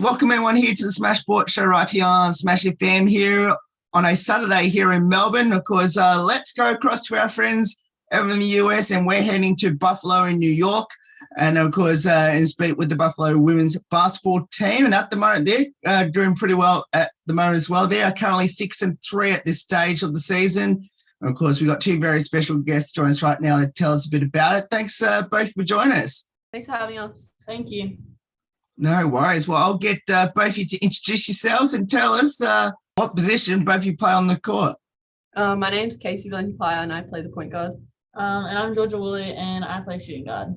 welcome everyone here to the Smash Sport Show right here on Smash FM here on a Saturday here in Melbourne. Of course, let's go across to our friends over in the US, and we're heading to Buffalo in New York. And of course, and speak with the Buffalo women's basketball team. And at the moment, they're doing pretty well at the moment as well. They are currently 6-3 at this stage of the season. And of course, we've got two very special guests joining us right now to tell us a bit about it. Thanks both for joining us. Thanks for having us. Thank you. No worries. Well, I'll get both of you to introduce yourselves and tell us what position both of you play on the court. My name's Casey Valenti-Paea and I play the point guard. And I'm Georgia Woolley and I play shooting guard.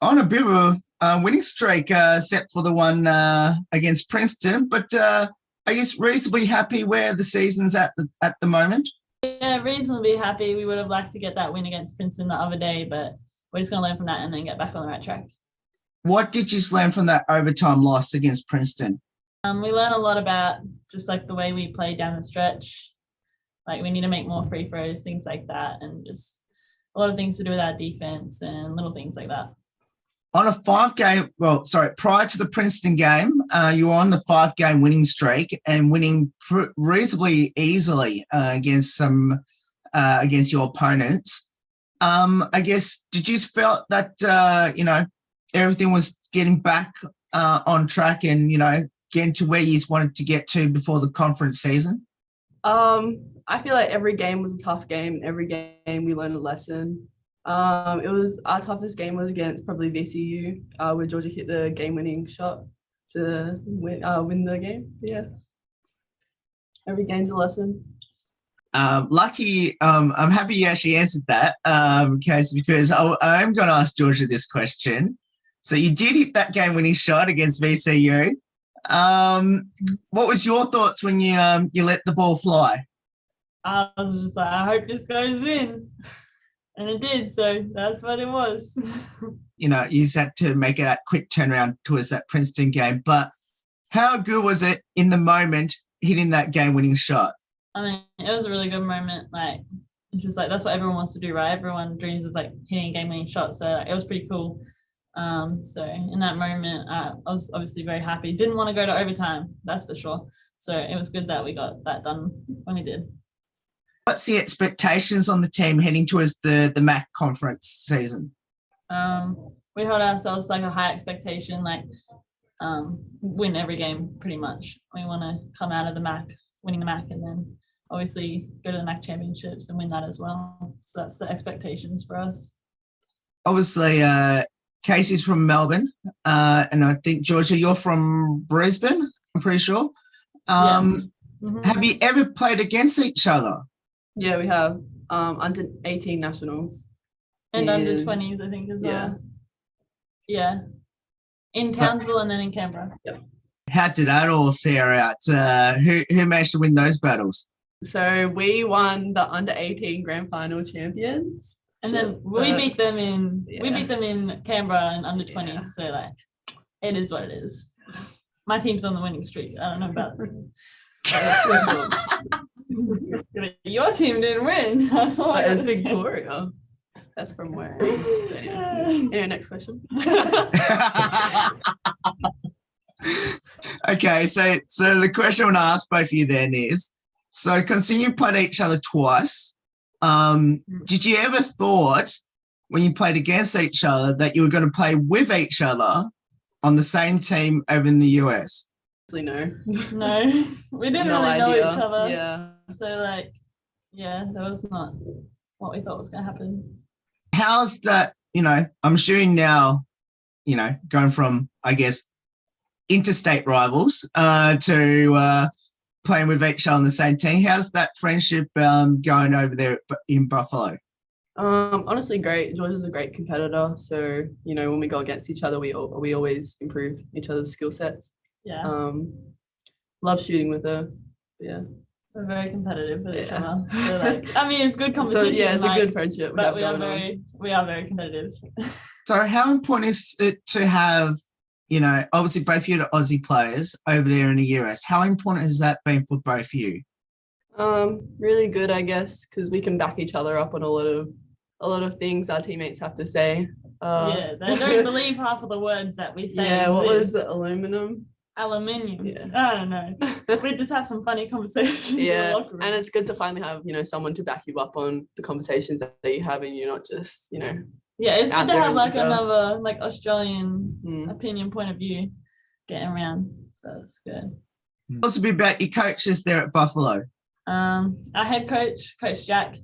On a bit of a winning streak set for the one against Princeton, but are you reasonably happy where the season's at the moment? Yeah, reasonably happy. We would have liked to get that win against Princeton the other day, but we're just going to learn from that and then get back on the right track. What did you learn from that overtime loss against Princeton? We learned a lot about just like the way we play down the stretch. Like we need to make more free throws, things like that, and just a lot of things to do with our defense and little things like that. On a prior to the Princeton game, you were on the 5-game winning streak and winning reasonably easily against your opponents. I guess, did you felt that, everything was getting back on track and, getting to where you wanted to get to before the conference season? I feel like every game was a tough game. Every game we learned a lesson. It was our toughest game was against probably VCU, where Georgia hit the game-winning shot to win the game. Yeah, every game's a lesson. Lucky, I'm happy you actually answered that, Casey, because I'm going to ask Georgia this question. So you did hit that game-winning shot against VCU. What was your thoughts when you let the ball fly? I was just like, I hope this goes in. And it did, so that's what it was. You just had to make that quick turnaround towards that Princeton game. But how good was it in the moment hitting that game-winning shot? I mean, it was a really good moment. Like, it's just like that's what everyone wants to do, right? Everyone dreams of like hitting a game-winning shot, so it was pretty cool. So in that moment, I was obviously very happy. Didn't want to go to overtime, that's for sure. So it was good that we got that done when we did. What's the expectations on the team heading towards the MAC conference season? We hold ourselves like a high expectation, like win every game pretty much. We want to come out of the MAC, winning the MAC, and then obviously go to the MAC championships and win that as well. So that's the expectations for us. Obviously, Casey's from Melbourne, and I think, Georgia, you're from Brisbane, I'm pretty sure. Yeah. Mm-hmm. Have you ever played against each other? Yeah, we have under 18 nationals. And under 20s, I think, as well. Yeah. In Townsville and then in Canberra. Yep. How did that all fare out? Who managed to win those battles? So we won the under 18 grand final champions. And then we beat them in Canberra and under 20s. Yeah. So like it is what it is. My team's on the winning streak. I don't know about your team didn't win. That's all. It was Victoria. That's from where. Anyway, next question. Okay, so the question I want to ask both of you then is, so considering you played each other twice, did you ever thought when you played against each other that you were going to play with each other on the same team over in the US? No, we didn't really know each other. Yeah. So that was not what we thought was going to happen. How's that, I'm assuming now, going from, I guess, interstate rivals to playing with each other on the same team. How's that friendship going over there in Buffalo? Honestly, great. Georgia's a great competitor. So, when we go against each other, we always improve each other's skill sets. Yeah. Love shooting with her. Yeah. We're very competitive with each other. So it's good competition. So, it's a good friendship. But we are very competitive. So how important is it to have, obviously both of you are Aussie players over there in the US. How important has that been for both of you? Really good, I guess, because we can back each other up on a lot of things our teammates have to say. They don't believe half of the words that we say. Yeah, what was it? Aluminum? aluminium. Yeah. I don't know. We just have some funny conversations. Yeah, and it's good to finally have, someone to back you up on the conversations that you have, and you're not just, Yeah, it's out good to there have in like yourself. another like Australian Mm. opinion point of view getting around. So it's good. What's a bit about your coaches there at Buffalo? Our head coach, Coach Jack,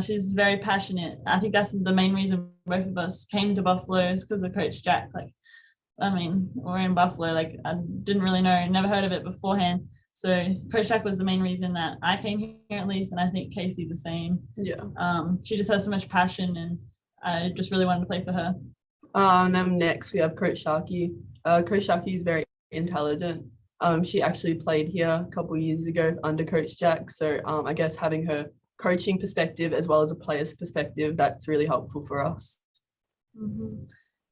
she's very passionate. I think that's the main reason both of us came to Buffalo is because of Coach Jack. Like, I mean, we're in Buffalo. Like, I didn't really know, never heard of it beforehand. So Coach Jack was the main reason that I came here at least, and I think Casey the same. Yeah. She just has so much passion, and I just really wanted to play for her. And then next we have Coach Sharkey. Coach Sharkey is very intelligent. She actually played here a couple of years ago under Coach Jack. So I guess having her coaching perspective as well as a player's perspective, that's really helpful for us. Mm-hmm.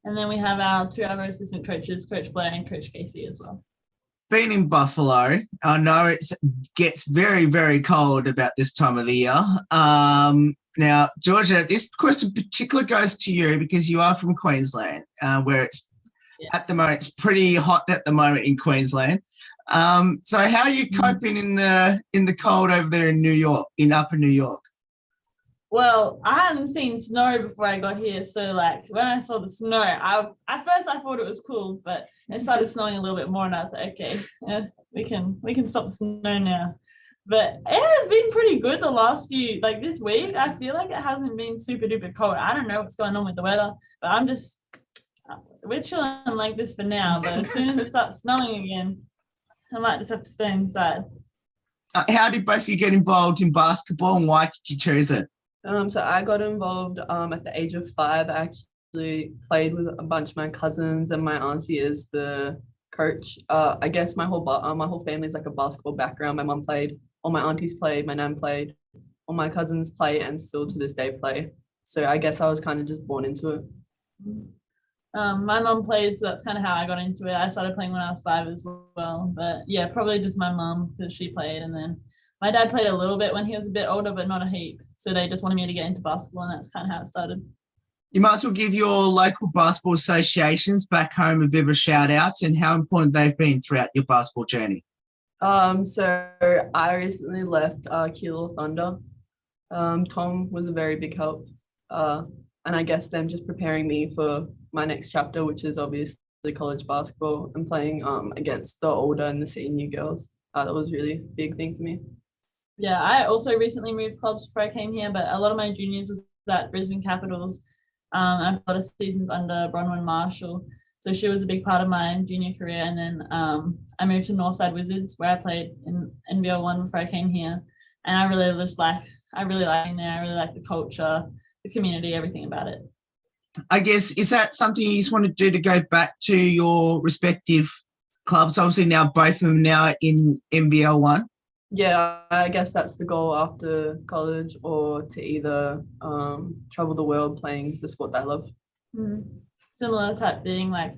And then we have our two other assistant coaches, Coach Blair and Coach Casey as well. Being in Buffalo, I know it gets very, very cold about this time of the year. Now, Georgia, this question particularly goes to you because you are from Queensland, where it's at the moment, it's pretty hot at the moment in Queensland. So how are you coping in the cold over there in New York, in upper New York? Well, I hadn't seen snow before I got here, so like when I saw the snow, at first I thought it was cool, but it started snowing a little bit more, and I was like, okay, we can stop the snow now. But it has been pretty good the last few, like this week. I feel like it hasn't been super duper cold. I don't know what's going on with the weather, but we're chilling like this for now. But as soon as it starts snowing again, I might just have to stay inside. How did both of you get involved in basketball, and why did you choose it? So I got involved at the age of 5. I actually played with a bunch of my cousins, and my auntie is the coach. I guess my whole family is like a basketball background. My mom played, all my aunties played, my nan played, all my cousins play, and still to this day play. So I guess I was kind of just born into it. My mom played, so that's kind of how I got into it. I started playing when I was 5 as well, but yeah, probably just my mom because she played, and then my dad played a little bit when he was a bit older, but not a heap. So they just wanted me to get into basketball, and that's kind of how it started. You might as well give your local basketball associations back home a bit of a shout out and how important they've been throughout your basketball journey. So I recently left Kilo Thunder. Tom was a very big help. And I guess them just preparing me for my next chapter, which is obviously college basketball and playing against the older and the senior girls. That was really a big thing for me. Yeah, I also recently moved clubs before I came here, but a lot of my juniors was at Brisbane Capitals. I had a lot of seasons under Bronwyn Marshall. So she was a big part of my junior career. And then I moved to Northside Wizards, where I played in NBL 1 before I came here. And I really like being there. I really like the culture, the community, everything about it. I guess, is that something you just want to do to go back to your respective clubs? Obviously now both of them now in NBL 1. Yeah, I guess that's the goal after college, or to either travel the world playing the sport that I love. Similar type thing, like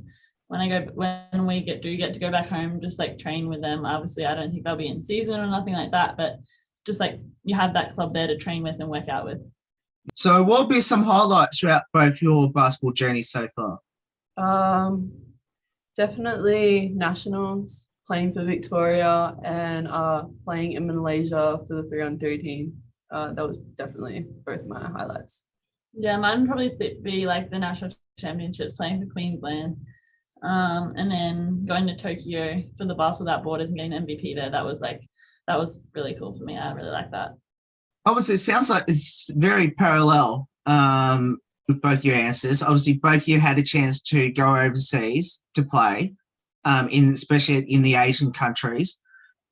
when we get to go back home, just like train with them. Obviously, I don't think they'll be in season or nothing like that, but just like you have that club there to train with and work out with. So what will be some highlights throughout both your basketball journeys so far? Definitely nationals, playing for Victoria, and playing in Malaysia for the 3-on-3 team. That was definitely both my highlights. Yeah, mine would probably be like the national championships, playing for Queensland, and then going to Tokyo for the Basketball Without Borders and getting the MVP there. That was really cool for me. I really like that. Obviously, it sounds like it's very parallel with both your answers. Obviously, both of you had a chance to go overseas to play, especially in the Asian countries.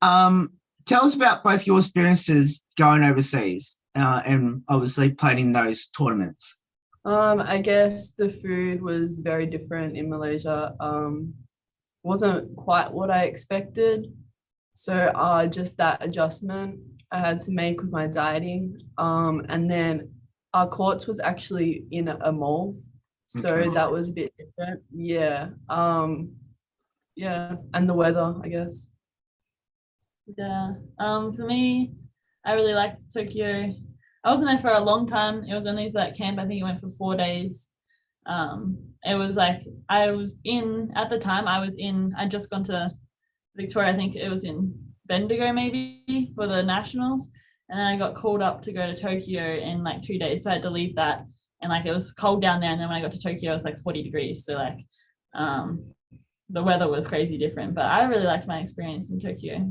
Tell us about both your experiences going overseas and obviously playing in those tournaments. I guess the food was very different in Malaysia. Wasn't quite what I expected. So just that adjustment I had to make with my dieting. And then our courts was actually in a mall. So that was a bit different. Yeah. Yeah. And the weather, I guess. Yeah. For me, I really liked Tokyo. I wasn't there for a long time. It was only for that camp. I think it went for 4 days. It was like, I'd just gone to Victoria. I think it was in Bendigo maybe for the nationals, and then I got called up to go to Tokyo in like 2 days, so I had to leave that, and like it was cold down there, and then when I got to Tokyo it was like 40 degrees, so like the weather was crazy different, but I really liked my experience in Tokyo.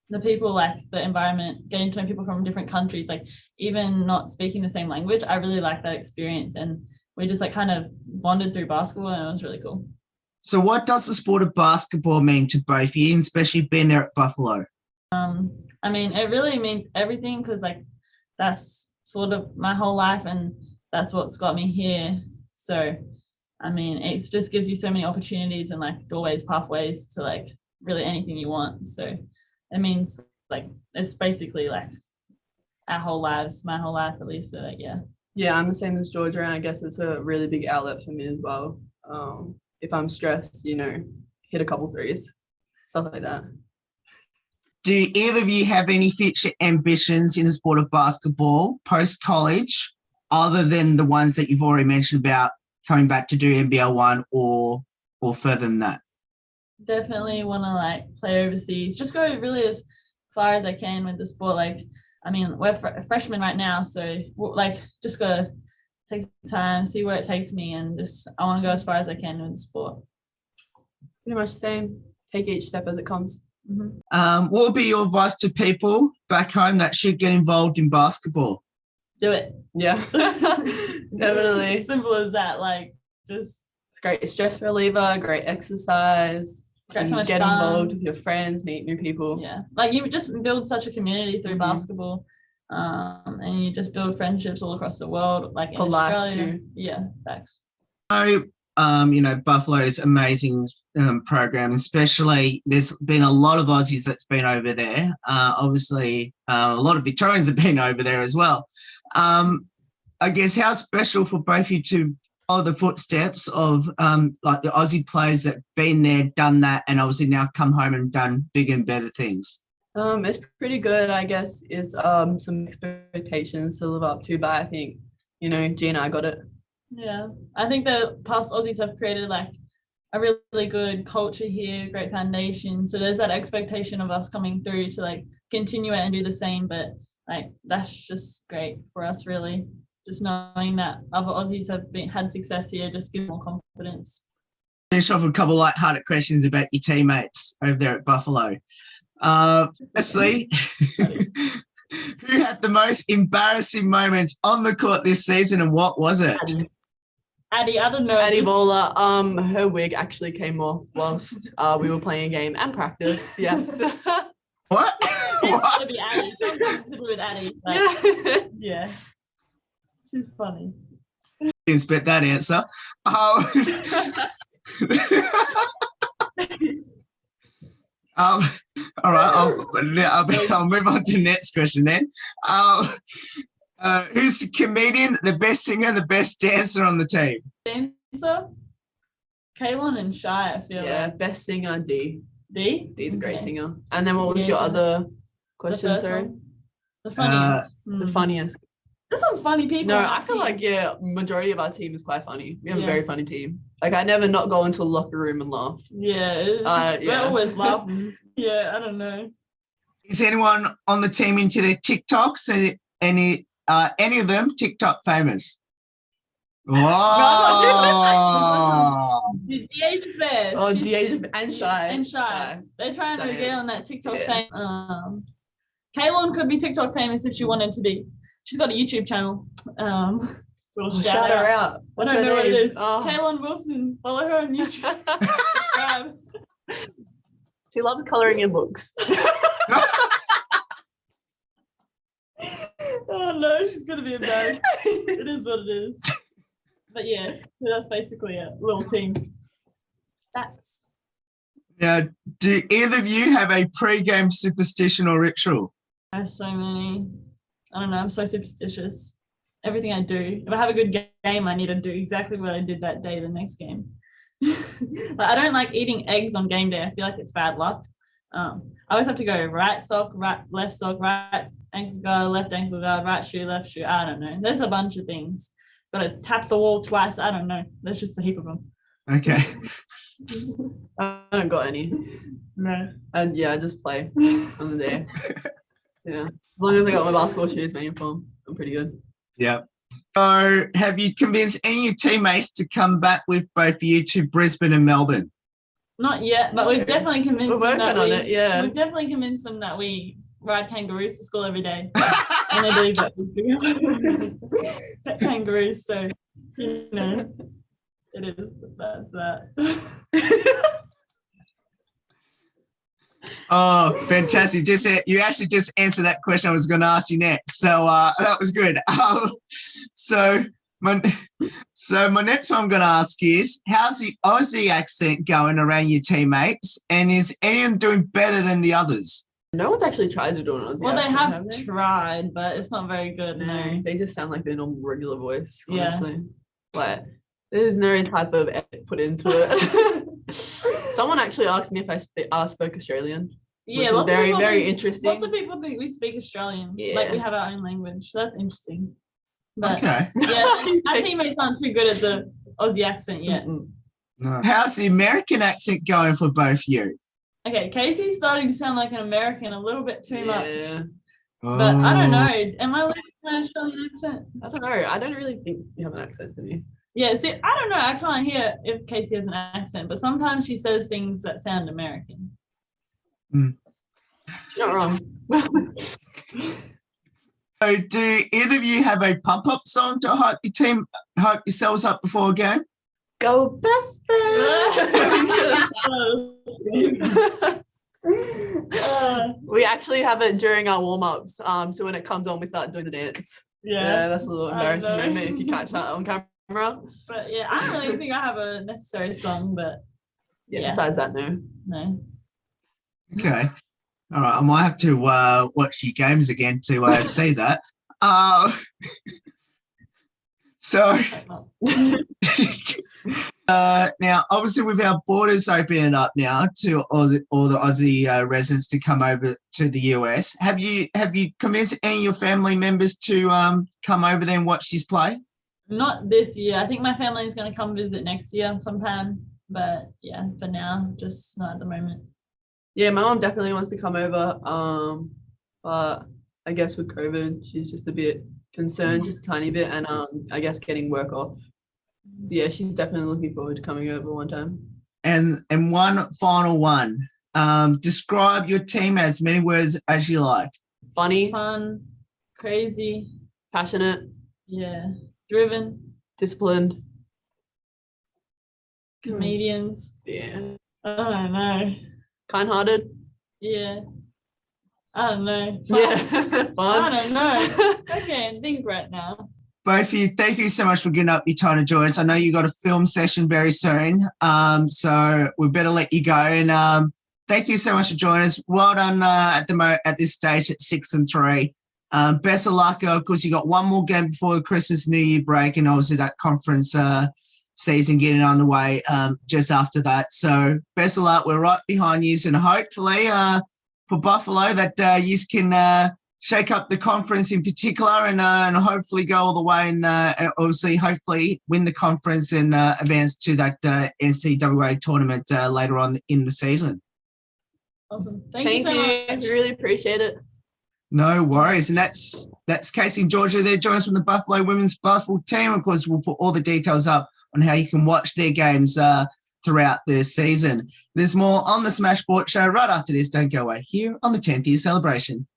The people, like the environment, getting to know people from different countries, like even not speaking the same language, I really liked that experience, and we just like kind of bonded through basketball, and it was really cool. So what does the sport of basketball mean to both of you, and especially being there at Buffalo? I mean, it really means everything, because like that's sort of my whole life, and that's what's got me here. So I mean, it just gives you so many opportunities and like doorways, pathways to like really anything you want. So it means like it's basically like our whole lives, my whole life at least. So like, Yeah, I'm the same as Georgia, and I guess it's a really big outlet for me as well. If I'm stressed, hit a couple threes, stuff like that. Do either of you have any future ambitions in the sport of basketball post-college, other than the ones that you've already mentioned about coming back to do NBL 1 or further than that? Definitely want to like play overseas, just go really as far as I can with the sport. Like, I mean, we're freshmen right now, so like just gotta take the time, see where it takes me, and just I want to go as far as I can with the sport. Pretty much the same. Take each step as it comes. What would be your advice to people back home that should get involved in basketball? Do it. Yeah, definitely. Simple as that. Like, just It's great stress reliever, great exercise. get so much Get fun. involved with your friends, meet new people. Yeah, like you just build such a community through basketball, and you just build friendships all across the world, like in For life Australia. too. Yeah, thanks. So, Buffalo's amazing program, especially there's been a lot of Aussies that's been over there. Obviously, a lot of Victorians have been over there as well. I guess how special for both of you to follow the footsteps of like the Aussie players that have been there, done that, and obviously now come home and done bigger and better things. It's pretty good. I guess it's some expectations to live up to, but I think G and I got it. Yeah, I think the past Aussies have created like a really good culture here, great foundation. So there's that expectation of us coming through to like continue it and do the same. But like that's just great for us, really. Just knowing that other Aussies have had success here just gives more confidence. Finish off with a couple of light-hearted questions about your teammates over there at Buffalo. Firstly, who had the most embarrassing moment on the court this season, and what was it? Addie, I don't know. Addie Bowler, her wig actually came off whilst we were playing a game and practice. Yes. What? It's gonna be Addie. Something to do with Addie. Like, yeah. She's funny. Didn't expect that answer. All right, I'll move on to the next question then. Who's the comedian, the best singer, the best dancer on the team? Dancer? Kaylon and Shy, I feel like. Best singer, D. D? D's a great Okay. singer. And then what was your other question, The first sorry? one? The funniest. The funniest. There's some funny people. No, on I that feel team. like, majority of our team is quite funny. We have Yeah. a very funny team. Like, I never not go into a locker room and laugh. Yeah, it's just, we're always laughing. Yeah, I don't know. Is anyone on the team into their TikToks? Any of them TikTok famous? No, I'm Oh, The age of Bear. Oh, DH and Shy. And Shy. They're trying to Shy. get on that TikTok Yeah. fame. Kaylon could be TikTok famous if she wanted to be. She's got a YouTube channel. We'll Shout her out. I What's don't her know what it name? is. Oh. Kaylon Wilson. Follow her on YouTube. Subscribe. She loves colouring in books. Oh no, she's gonna be embarrassed. It is what it is. But yeah, that's basically a little team. That's now, do either of you have a pre-game superstition or ritual? there's so many. I don't know, I'm so superstitious. Everything I do. If I have a good game, I need to do exactly what I did that day the next game. But I don't like eating eggs on game day. I feel like it's bad luck. I always have to go right sock, left sock, right ankle guard, left ankle guard, right shoe, left shoe. I don't know. There's a bunch of things. Got to tap the wall twice. I don't know. There's just a heap of them. Okay. I don't got any. No. And yeah, I just play on the day. Yeah. As long as I got my basketball shoes, my uniform, I'm pretty good. Yeah. So have you convinced any of your teammates to come back with both of you to Brisbane and Melbourne? Not yet, but we've definitely convinced We're them that working on it, yeah. We've definitely convinced them that we ride kangaroos to school every day. And they believe that we do. Pet kangaroos, so you know, it is, that's that. Oh, fantastic. You actually just answered that question I was going to ask you next. So that was good. So my next one I'm going to ask is, how's the Aussie accent going around your teammates? And is anyone doing better than the others? No one's actually tried to do an Aussie Well, they accent, have they? tried, but it's not very good, no. They just sound like their normal regular voice, Yeah. honestly. Like, there's no type of effort put into it. Someone actually asked me if I spoke Australian. Yeah, which is very interesting. Lots of people think we speak Australian, like we have our own language. So that's interesting. But Okay. yeah, our teammates aren't too good at the Aussie accent yet. No. How's the American accent going for both of you? Okay, Casey's starting to sound like an American a little bit too much. Oh. But I don't know. Am I losing my Australian accent? I don't know. I don't really think you have an accent, do you? Yeah, see, I don't know. I can't hear if Casey has an accent, but sometimes she says things that sound American. You're not wrong. So do either of you have a pump-up song to hype yourselves up before a game? Go best friend. We actually have it during our warm-ups. So when it comes on, we start doing the dance. Yeah, that's a little embarrassing moment if you catch that on camera. But yeah, I don't really think I have a necessary song, but yeah. Besides that, no. Okay. All right. I might have to watch your games again to see that. So now, obviously, with our borders opening up now to all the Aussie residents to come over to the US, have you convinced any of your family members to come over there and watch this play? Not this year. I think my family is going to come visit next year sometime. But yeah, for now, just not at the moment. Yeah, my mom definitely wants to come over. But I guess with COVID, she's just a bit concerned, just a tiny bit, and I guess getting work off. Yeah, she's definitely looking forward to coming over one time. And one final one. Describe your team as many words as you like. Funny, fun, crazy, passionate, yeah, driven, disciplined, comedians. Yeah. I don't know. Kind-hearted. Yeah. I don't know. Yeah. Fun. I don't know. I can't think right now. Both of you, thank you so much for getting up your time to join us. I know you got a film session very soon, so we better let you go. And thank you so much for joining us. Well done at this stage at 6-3. Best of luck. Of course, you got one more game before the Christmas New Year break, and obviously that conference season getting underway just after that. So best of luck. We're right behind you, and hopefully for Buffalo that you can shake up the conference in particular and hopefully go all the way and obviously hopefully win the conference and advance to that NCAA tournament later on in the season. Awesome. Thank you so much. We really appreciate it. No worries. And that's Casey and Georgia. They're joining us from the Buffalo women's basketball team. Of course, we'll put all the details up on how you can watch their games throughout the season. There's more on the Smash Sport Show right after this. Don't go away here on the 10th year celebration.